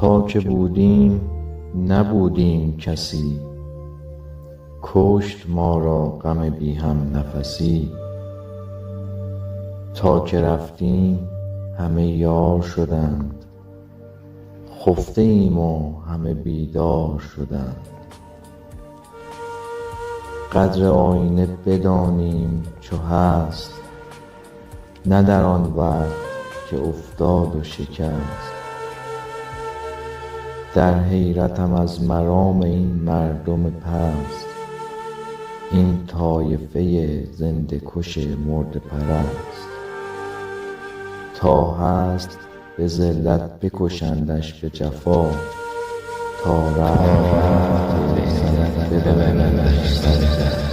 تا که بودیم نبودیم کسی، کشت ما را غم بی هم نفسی. تا که رفتیم همه یار شدند، خفته ایم و همه بیدار شدند. قدر آینه بدانیم چو هست، نه در آن وقت که افتاد و شکست. در حیرتم از مرام این مردم پست، این طایفه زنده کش مرده پرست. تا هست به ذلت بکشندش به جفا، تا رفت ببرندش سر.